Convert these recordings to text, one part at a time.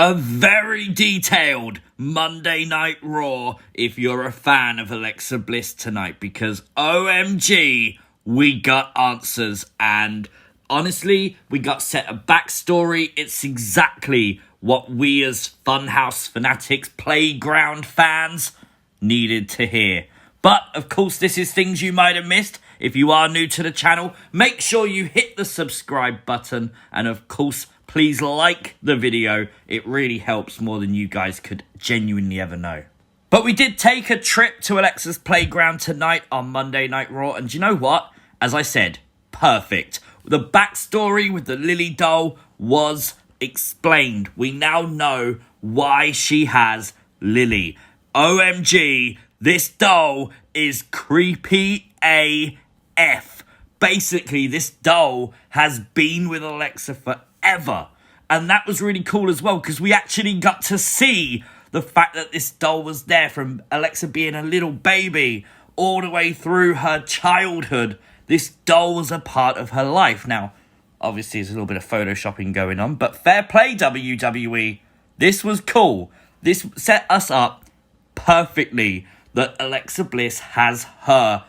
A very detailed Monday Night Raw if you're a fan of Alexa Bliss tonight, because OMG, we got answers, and honestly, we got set a backstory. It's exactly what we as Funhouse fanatics, playground fans needed to hear. But, of course, this is things you might have missed. If you are new to the channel, make sure you hit the subscribe button. And, of course, please like the video. It really helps more than you guys could genuinely ever know. But we did take a trip to Alexa's playground tonight on Monday Night Raw. And do you know what? As I said, perfect. The backstory with the Lilly doll was explained. We now know why she has Lilly. OMG, this doll is creepy AF. Basically, this doll has been with Alexa forever. And that was really cool as well, because we actually got to see the fact that this doll was there from Alexa being a little baby all the way through her childhood. This doll was a part of her life. Now, obviously, there's a little bit of photoshopping going on, but fair play, WWE. This was cool. This set us up perfectly that Alexa Bliss has her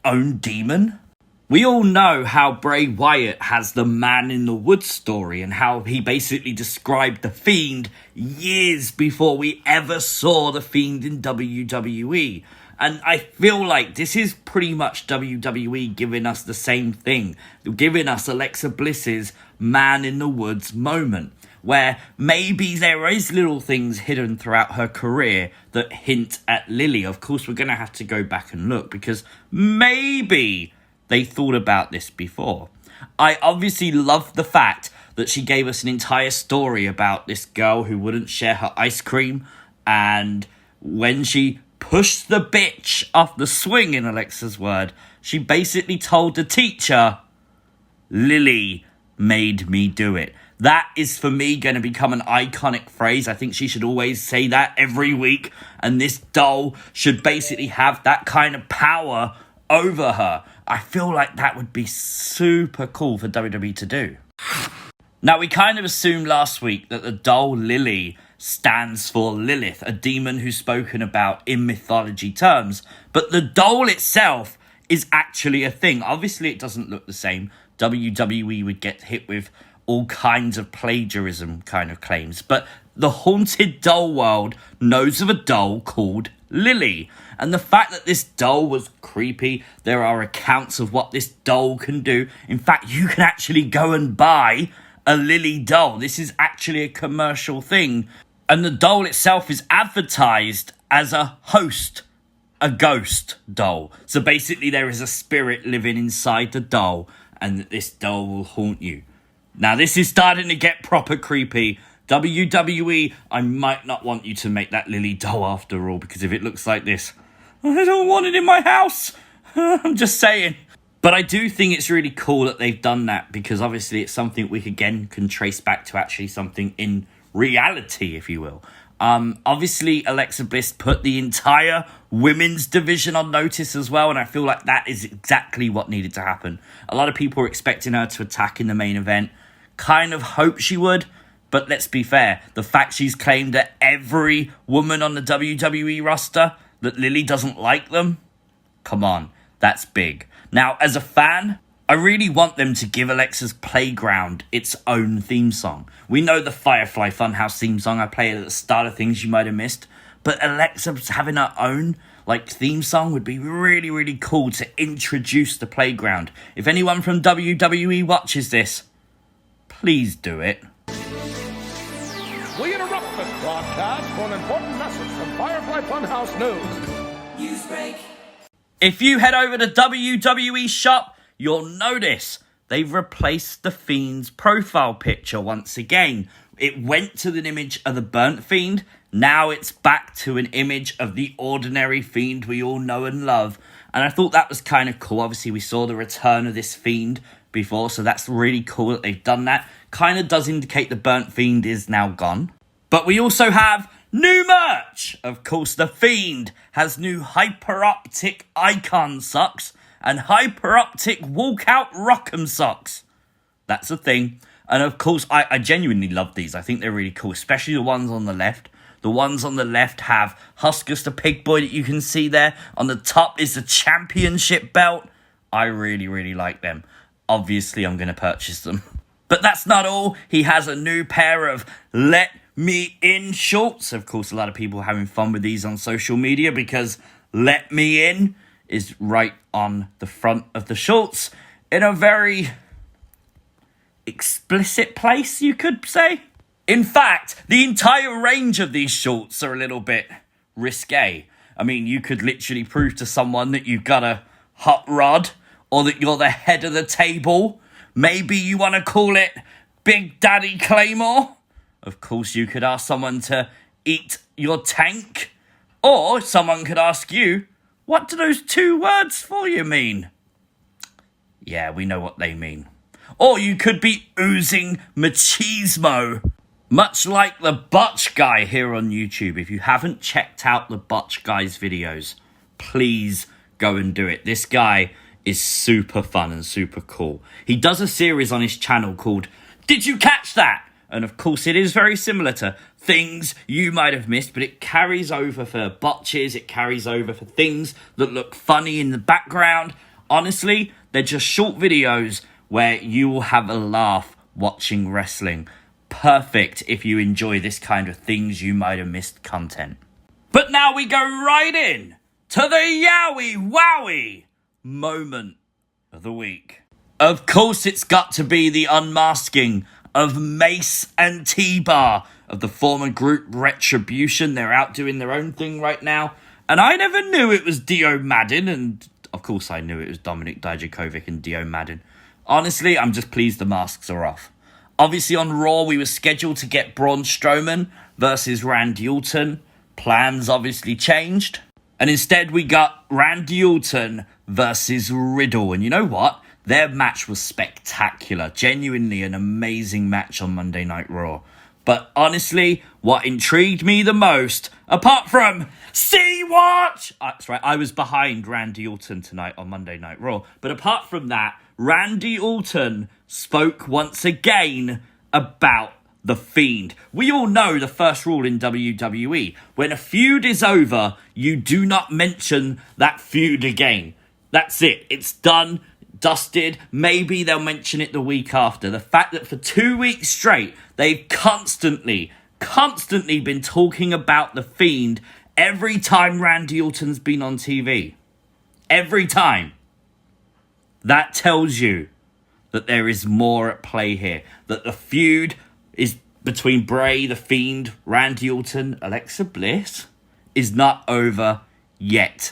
own demon. We all know how Bray Wyatt has the Man in the Woods story and how he basically described the Fiend years before we ever saw the Fiend in WWE. And I feel like this is pretty much WWE giving us the same thing, giving us Alexa Bliss's Man in the Woods moment, where maybe there is little things hidden throughout her career that hint at Lilly. Of course, we're going to have to go back and look, because maybe they thought about this before. I obviously love the fact that she gave us an entire story about this girl who wouldn't share her ice cream, and when she pushed the bitch off the swing, in Alexa's word, she basically told the teacher, Lilly made me do it. That is, for me, going to become an iconic phrase. I think she should always say that every week. And this doll should basically have that kind of power over her. I feel like that would be super cool for WWE to do. Now, we kind of assumed last week that the doll Lilly stands for Lilith, a demon who's spoken about in mythology terms. But the doll itself is actually a thing. Obviously, it doesn't look the same. WWE would get hit with all kinds of plagiarism kind of claims. But the haunted doll world knows of a doll called Lilly. And the fact that this doll was creepy, there are accounts of what this doll can do. In fact, you can actually go and buy a Lilly doll. This is actually a commercial thing. And the doll itself is advertised as a host, a ghost doll. So basically there is a spirit living inside the doll, and this doll will haunt you. Now, this is starting to get proper creepy. WWE, I might not want you to make that Lilly doll after all, because if it looks like this, I don't want it in my house. I'm just saying. But I do think it's really cool that they've done that, because obviously it's something we again can trace back to actually something in reality, if you will. Obviously, Alexa Bliss put the entire women's division on notice as well, and I feel like that is exactly what needed to happen. A lot of people were expecting her to attack in the main event. Kind of hoped she would, but let's be fair. The fact she's claimed that every woman on the WWE roster, that Lilly doesn't like them, come on, that's big. Now, as a fan, I really want them to give Alexa's Playground its own theme song. We know the Firefly Funhouse theme song. I play it at the start of things you might have missed. But Alexa's having her own theme song would be really, really cool to introduce the Playground. If anyone from WWE watches this, please do it. We interrupt this broadcast for an important message from Firefly Funhouse News. Newsbreak. If you head over to WWE shop, you'll notice they've replaced the Fiend's profile picture once again. It went to an image of the burnt Fiend. Now it's back to an image of the ordinary Fiend we all know and love. And I thought that was kind of cool. Obviously, we saw the return of this Fiend before, so that's really cool that they've done that. Kind of does indicate the burnt Fiend is now gone. But we also have new merch. Of course, the Fiend has new hyperoptic icon socks and hyperoptic walkout rock'em socks. That's a thing. And of course, I genuinely love these. I think they're really cool, especially the ones on the left. The ones on the left have Huskers the Pig Boy that you can see there. On the top is the championship belt. I really, really like them. Obviously, I'm going to purchase them. But that's not all. He has a new pair of Let Me In shorts. Of course, a lot of people are having fun with these on social media because Let Me In is right on the front of the shorts in a very explicit place, you could say. In fact, the entire range of these shorts are a little bit risque. I mean, you could literally prove to someone that you've got a hot rod or that you're the head of the table. Maybe you want to call it Big Daddy Claymore. Of course, you could ask someone to eat your tank. Or someone could ask you, what do those two words for you mean? Yeah, we know what they mean. Or you could be oozing machismo. Much like the Butch Guy here on YouTube. If you haven't checked out the Butch Guy's videos, please go and do it. This guy is super fun and super cool. He does a series on his channel called Did You Catch That? And of course it is very similar to things you might have missed, but it carries over for botches, it carries over for things that look funny in the background. Honestly, they're just short videos where you will have a laugh watching wrestling. Perfect if you enjoy this kind of things you might have missed content. But now we go right in to the Yowie Wowie moment of the week. Of course, it's got to be the unmasking of Mace and T-Bar of the former group Retribution. They're out doing their own thing right now. And I never knew it was Dio Madden. And of course, I knew it was Dominic Dijakovic and Dio Madden. Honestly, I'm just pleased the masks are off. Obviously, on Raw, we were scheduled to get Braun Strowman versus Randy Orton. Plans obviously changed. And instead, we got Randy Orton versus Riddle. And you know what? Their match was spectacular. Genuinely an amazing match on Monday Night Raw. But honestly, what intrigued me the most, apart from Sea-Watch... That's right, I was behind Randy Orton tonight on Monday Night Raw. But apart from that, Randy Orton spoke once again about the Fiend. We all know the first rule in WWE. When a feud is over, you do not mention that feud again. That's it. It's done, dusted. Maybe they'll mention it the week after. The fact that for 2 weeks straight, they've constantly been talking about the Fiend every time Randy Orton's been on TV. Every time. That tells you that there is more at play here. That the feud is between Bray, the Fiend, Randy Orton, Alexa Bliss is not over yet.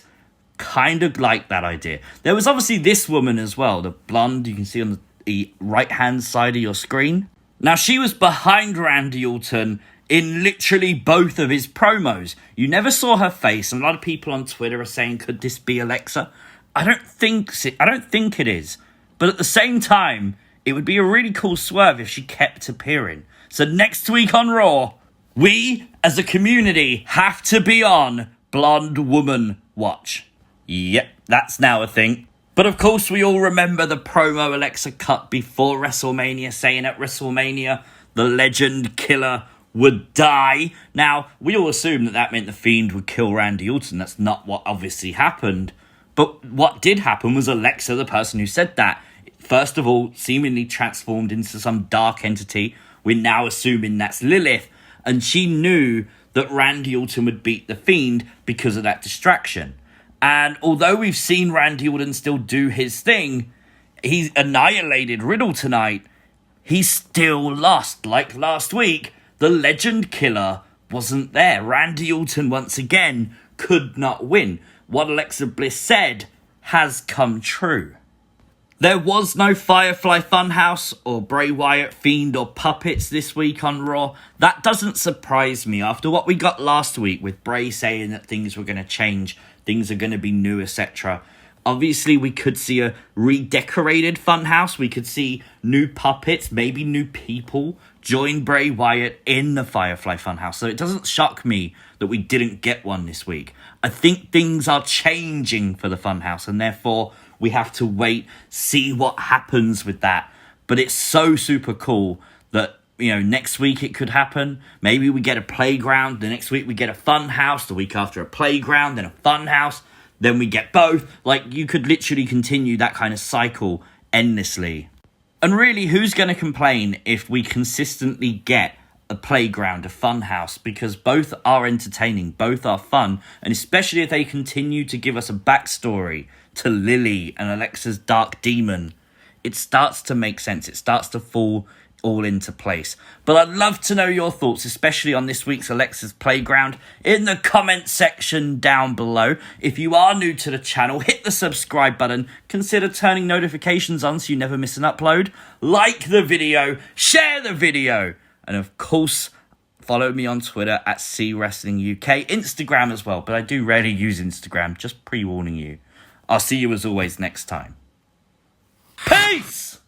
Kind of like that idea. There was obviously this woman as well, the blonde you can see on the right-hand side of your screen. Now, she was behind Randy Orton in literally both of his promos. You never saw her face, and a lot of people on Twitter are saying, could this be Alexa? I don't think it is. But at the same time, it would be a really cool swerve if she kept appearing. So next week on Raw, we as a community have to be on Blonde Woman Watch. Yep, that's now a thing. But of course, we all remember the promo Alexa cut before WrestleMania, saying at WrestleMania, the legend killer would die. Now, we all assumed that meant the Fiend would kill Randy Orton. That's not what obviously happened. But what did happen was Alexa, the person who said that, first of all, seemingly transformed into some dark entity. We're now assuming that's Lilith. And she knew that Randy Orton would beat the Fiend because of that distraction. And although we've seen Randy Orton still do his thing, he annihilated Riddle tonight. He still lost. Like last week, the legend killer wasn't there. Randy Orton, once again, could not win. What Alexa Bliss said has come true. There was no Firefly Funhouse or Bray Wyatt, Fiend or Puppets this week on Raw. That doesn't surprise me after what we got last week with Bray saying that things were going to change, things are going to be new, etc. Obviously, we could see a redecorated Funhouse. We could see new puppets, maybe new people join Bray Wyatt in the Firefly Funhouse. So it doesn't shock me that we didn't get one this week. I think things are changing for the Funhouse, and therefore we have to wait, see what happens with that. But it's so super cool that, you know, next week it could happen. Maybe we get a playground. The next week we get a fun house. The week after a playground, then a fun house. Then we get both. Like, you could literally continue that kind of cycle endlessly. And really, who's going to complain if we consistently get a playground, a fun house? Because both are entertaining, both are fun. And especially if they continue to give us a backstory to Lilly and Alexa's dark demon, it starts to make sense. It starts to fall all into place. But I'd love to know your thoughts, especially on this week's Alexa's Playground, in the comment section down below. If you are new to the channel, hit the subscribe button. Consider turning notifications on so you never miss an upload. Like the video, share the video, and of course, follow me on Twitter at CWrestlingUK, Instagram as well, but I do rarely use Instagram, just pre-warning you. I'll see you as always next time. Peace!